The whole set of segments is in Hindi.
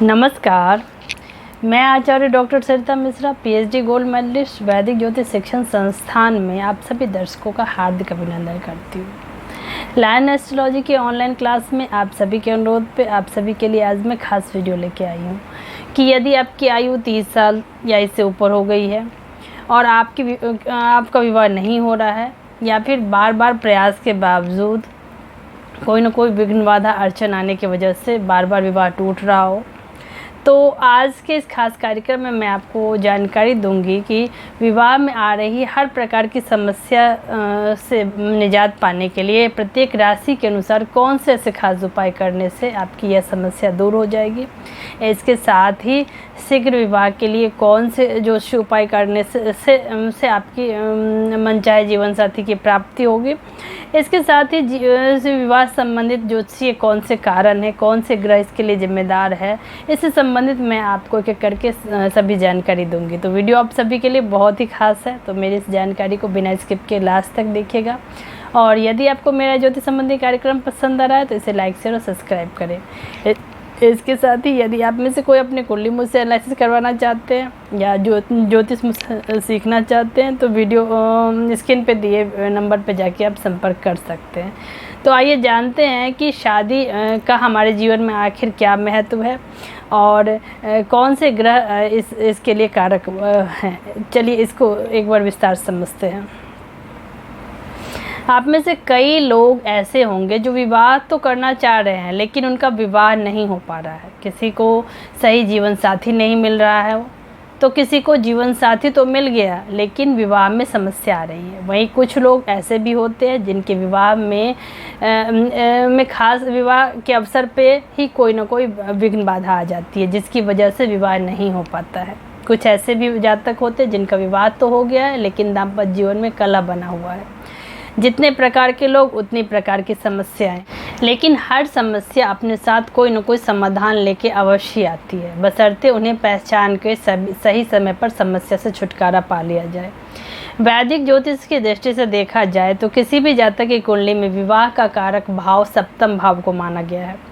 नमस्कार। मैं आचार्य डॉक्टर सरिता मिश्रा, पीएचडी गोल्ड मेडलिस्ट, वैदिक ज्योतिष शिक्षण संस्थान में आप सभी दर्शकों का हार्दिक अभिनंदन करती हूँ। लायन एस्ट्रोलॉजी के ऑनलाइन क्लास में आप सभी के अनुरोध पे आप सभी के लिए आज मैं खास वीडियो लेके आई हूँ कि यदि आपकी आयु 30 साल या इससे ऊपर हो गई है और आपका विवाह नहीं हो रहा है या फिर बार बार प्रयास के बावजूद कोई ना कोई विघ्न बाधा अड़चन आने की वजह से बार बार विवाह टूट रहा हो, तो आज के इस खास कार्यक्रम में मैं आपको जानकारी दूंगी कि विवाह में आ रही हर प्रकार की समस्या से निजात पाने के लिए प्रत्येक राशि के अनुसार कौन से ऐसे खास उपाय करने से आपकी यह समस्या दूर हो जाएगी। इसके साथ ही शीघ्र विवाह के लिए कौन से जो उपाय करने से आपकी मनचाहे जीवन साथी की प्राप्ति होगी। इसके साथ ही विवाह संबंधित ज्योतिषीय कौन से कारण है, कौन से ग्रह इसके लिए जिम्मेदार है, इससे संबंधित मैं आपको एक एक करके सभी जानकारी दूंगी। तो वीडियो आप सभी के लिए बहुत ही खास है, तो मेरी इस जानकारी को बिना स्किप के लास्ट तक देखिएगा। और यदि आपको मेरा ज्योतिष संबंधी कार्यक्रम पसंद आ रहा है तो इसे लाइक शेयर और सब्सक्राइब करें। इसके साथ ही यदि आप में से कोई अपने कुंडली मुझसे एनालिसिस करवाना चाहते हैं या ज्योतिष मुझसे सीखना चाहते हैं तो वीडियो स्क्रीन पे दिए नंबर पे जाके आप संपर्क कर सकते हैं। तो आइए जानते हैं कि शादी का हमारे जीवन में आखिर क्या महत्व है और कौन से ग्रह इसके लिए कारक हैं। चलिए इसको एक बार विस्तार से समझते हैं। आप में से कई लोग ऐसे होंगे जो विवाह तो करना चाह रहे हैं लेकिन उनका विवाह नहीं हो पा रहा है। किसी को सही जीवन साथी नहीं मिल रहा है, तो किसी को जीवन साथी तो मिल गया लेकिन विवाह में समस्या आ रही है। वहीं कुछ लोग ऐसे भी होते हैं जिनके विवाह में खास विवाह के अवसर पे ही कोई ना कोई विघ्न बाधा आ जाती है जिसकी वजह से विवाह नहीं हो पाता है। कुछ ऐसे भी जातक होते हैं जिनका विवाह तो हो गया है लेकिन दाम्पत्य जीवन में कलह बना हुआ है। जितने प्रकार के लोग उतनी प्रकार की समस्याएं, लेकिन हर समस्या अपने साथ कोई न कोई समाधान लेके अवश्य आती है, बशर्ते उन्हें पहचान के सही समय पर समस्या से छुटकारा पा लिया जाए। वैदिक ज्योतिष की दृष्टि से देखा जाए तो किसी भी जातक की कुंडली में विवाह का कारक भाव सप्तम भाव को माना गया है।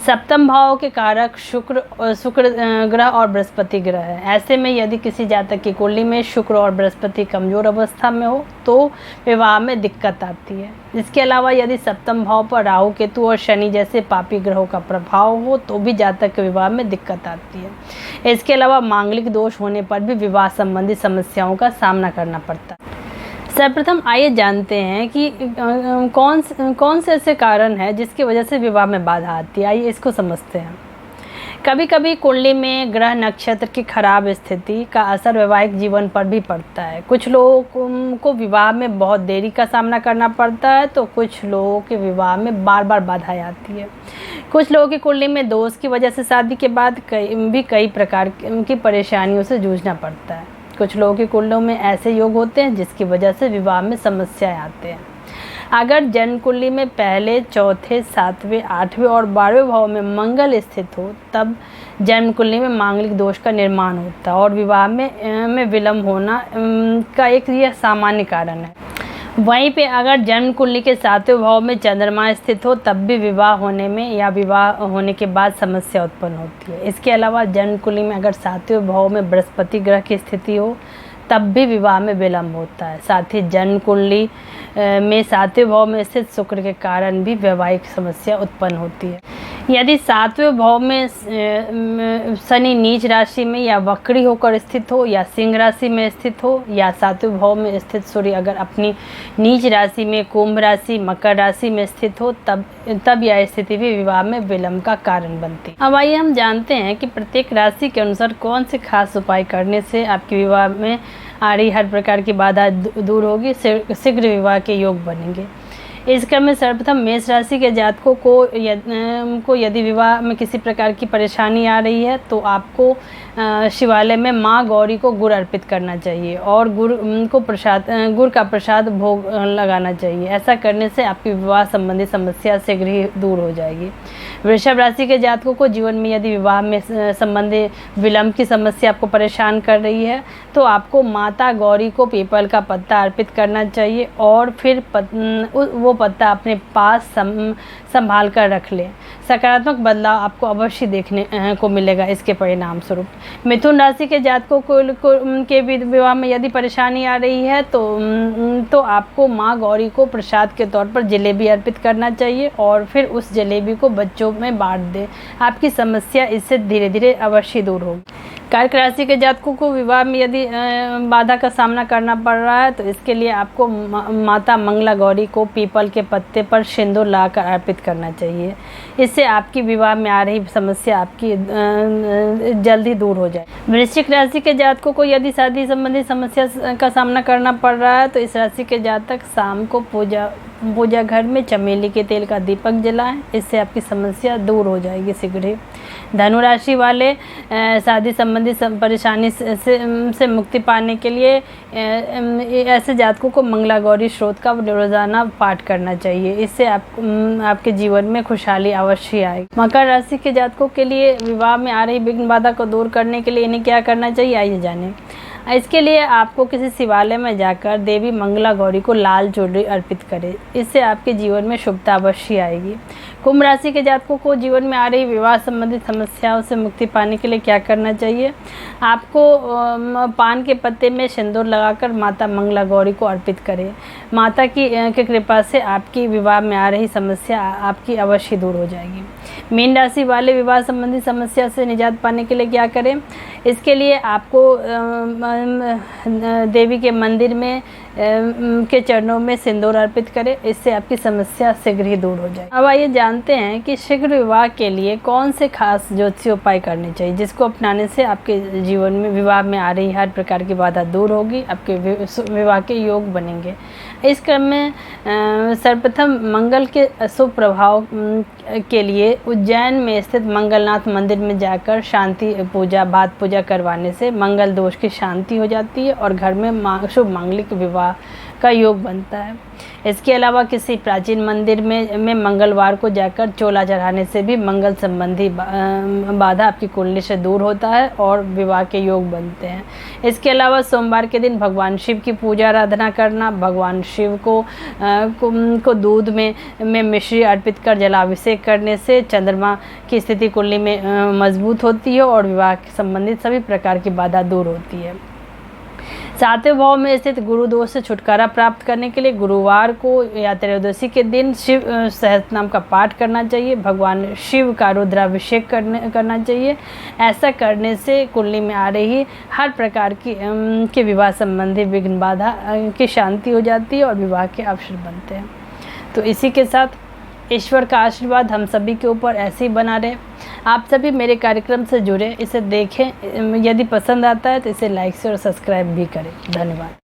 सप्तम भाव के कारक शुक्र ग्रह और बृहस्पति ग्रह है। ऐसे में यदि किसी जातक की कुंडली में शुक्र और बृहस्पति कमजोर अवस्था में हो तो विवाह में दिक्कत आती है। इसके अलावा यदि सप्तम भाव पर राहु केतु और शनि जैसे पापी ग्रहों का प्रभाव हो तो भी जातक के विवाह में दिक्कत आती है। इसके अलावा मांगलिक दोष होने पर भी विवाह संबंधी समस्याओं का सामना करना पड़ता है। सर्वप्रथम आइए जानते हैं कि कौन से ऐसे कारण हैं जिसकी वजह से विवाह में बाधा आती है। आइए इसको समझते हैं। कभी कभी कुंडली में ग्रह नक्षत्र की खराब स्थिति का असर वैवाहिक जीवन पर भी पड़ता है। कुछ लोगों को विवाह में बहुत देरी का सामना करना पड़ता है तो कुछ लोगों के विवाह में बार बार बाधाएं आती है। कुछ लोगों की कुंडली में दोष की वजह से शादी के बाद कई प्रकार की परेशानियों से जूझना पड़ता है। कुछ लोगों की कुंडलियों में ऐसे योग होते हैं जिसकी वजह से विवाह में समस्याएं आते हैं। अगर जन्म कुंडली में पहले, चौथे, सातवें, आठवें और 12वें भाव में मंगल स्थित हो तब जन्म कुंडली में मांगलिक दोष का निर्माण होता है और विवाह में विलंब होना का एक यह सामान्य कारण है। वहीं पे अगर जन्म कुंडली के 7वें भाव में चंद्रमा स्थित हो तब भी विवाह होने में या विवाह होने के बाद समस्या उत्पन्न होती है। इसके अलावा जन्म कुंडली में अगर 7वें भाव में बृहस्पति ग्रह की स्थिति हो तब भी विवाह में विलंब होता है। साथ ही जन्म कुंडली में 7वें भाव में स्थित शुक्र के कारण भी वैवाहिक समस्या उत्पन्न होती है। यदि 7वें भाव में शनि नीच राशि में या वक्री होकर स्थित हो या सिंह राशि में स्थित हो या 7वें भाव में स्थित सूर्य अगर अपनी नीच राशि में कुंभ राशि, मकर राशि में स्थित हो तब यह स्थिति भी विवाह में विलंब का कारण बनती है। अब आइए हम जानते हैं कि प्रत्येक राशि के अनुसार कौन से खास उपाय करने से आपके विवाह में आ रही हर प्रकार की बाधा दूर होगी, शीघ्र विवाह के योग बनेंगे। इस क्रम में सर्वप्रथम मेष राशि के जातकों को यदि विवाह में किसी प्रकार की परेशानी आ रही है तो आपको शिवालय में माँ गौरी को गुड़ अर्पित करना चाहिए और गुड़ का प्रसाद भोग लगाना चाहिए। ऐसा करने से आपकी विवाह संबंधी समस्या शीघ्र ही दूर हो जाएगी। वृषभ राशि के जातकों को जीवन में यदि विवाह में संबंधी विलंब की समस्या आपको परेशान कर रही है तो आपको माता गौरी को पीपल का पत्ता अर्पित करना चाहिए और फिर वो वो पत्ता अपने पास संभाल कर रख लें। सकारात्मक बदलाव आपको अवश्य देखने को मिलेगा इसके परिणाम स्वरूप। मिथुन राशि के जातकों के विवाह में यदि परेशानी आ रही है तो आपको माँ गौरी को प्रसाद के तौर पर जलेबी अर्पित करना चाहिए और फिर उस जलेबी को बच्चों में बांट दें। आपकी समस्या इससे धीरे धीरे अवश्य दूर होगी। कर्क राशि के जातकों को विवाह में यदि बाधा का सामना करना पड़ रहा है तो इसके लिए आपको माता मंगला गौरी को पीपल के पत्ते पर सिंदूर लगाकर अर्पित करना चाहिए। इससे आपकी विवाह में आ रही समस्या आपकी जल्दी दूर हो जाए। वृश्चिक राशि के जातकों को यदि शादी संबंधी समस्या का सामना करना पड़ रहा है तो इस राशि के जातक शाम को पूजा घर में चमेली के तेल का दीपक जलाएं। इससे आपकी समस्या दूर हो जाएगी शीघ्र ही। धनु राशि वाले शादी संबंधी परेशानी से मुक्ति पाने के लिए ऐसे जातकों को मंगला गौरी स्रोत का रोजाना पाठ करना चाहिए। इससे आपके जीवन में खुशहाली अवश्य आएगी। मकर राशि के जातकों के लिए विवाह में आ रही विघ्न बाधा को दूर करने के लिए इन्हें क्या करना चाहिए, आइए जानें। इसके लिए आपको किसी शिवालय में जाकर देवी मंगला गौरी को लाल ज्वेलरी अर्पित करें। इससे आपके जीवन में शुभता अवश्य आएगी। कुंभ राशि के जातकों को जीवन में आ रही विवाह संबंधित समस्याओं से मुक्ति पाने के लिए क्या करना चाहिए, आपको पान के पत्ते में सिंदूर लगाकर माता मंगला गौरी को अर्पित करें। माता की कृपा से आपकी विवाह में आ रही समस्या आपकी अवश्य दूर हो जाएगी। मीन राशि वाले विवाह संबंधी समस्या से निजात पाने के लिए क्या करें, इसके लिए आपको देवी के मंदिर में के चरणों में सिंदूर अर्पित करें। इससे आपकी समस्या शीघ्र ही दूर हो जाए। अब आइए जानते हैं कि शीघ्र विवाह के लिए कौन से खास ज्योतिषीय उपाय करने चाहिए जिसको अपनाने से आपके जीवन में विवाह में आ रही हर प्रकार की बाधा दूर होगी, आपके विवाह के योग बनेंगे। इस क्रम में सर्वप्रथम मंगल के शुभ प्रभाव के लिए उज्जैन में स्थित मंगलनाथ मंदिर में जाकर शांति पूजा भात पूजा करवाने से मंगल दोष की शांति हो जाती है और घर में शुभ मांगलिक विवाह का योग बनता है। इसके अलावा किसी प्राचीन मंदिर में मंगलवार को जाकर चोला चढ़ाने से भी मंगल संबंधी बाधा आपकी कुंडली से दूर होता है और विवाह के योग बनते हैं। इसके अलावा सोमवार के दिन भगवान शिव की पूजा आराधना करना, भगवान शिव को दूध में मिश्री अर्पित कर जलाभिषेक करने से चंद्रमा की स्थिति कुंडली में मजबूत होती है और विवाह संबंधित सभी प्रकार की बाधा दूर होती है। सातवें भाव में स्थित गुरु दोष से छुटकारा प्राप्त करने के लिए गुरुवार को या त्रयोदशी के दिन शिव सहस्त्रनाम का पाठ करना चाहिए। भगवान शिव का रुद्राभिषेक करना चाहिए। ऐसा करने से कुंडली में आ रही हर प्रकार की विवाह संबंधी विघ्न बाधा की शांति हो जाती है और विवाह के अवसर बनते हैं। तो इसी के साथ ईश्वर का आशीर्वाद हम सभी के ऊपर ऐसे ही बना रहे। आप सभी मेरे कार्यक्रम से जुड़े, इसे देखें, यदि पसंद आता है तो इसे लाइक से और सब्सक्राइब भी करें। धन्यवाद।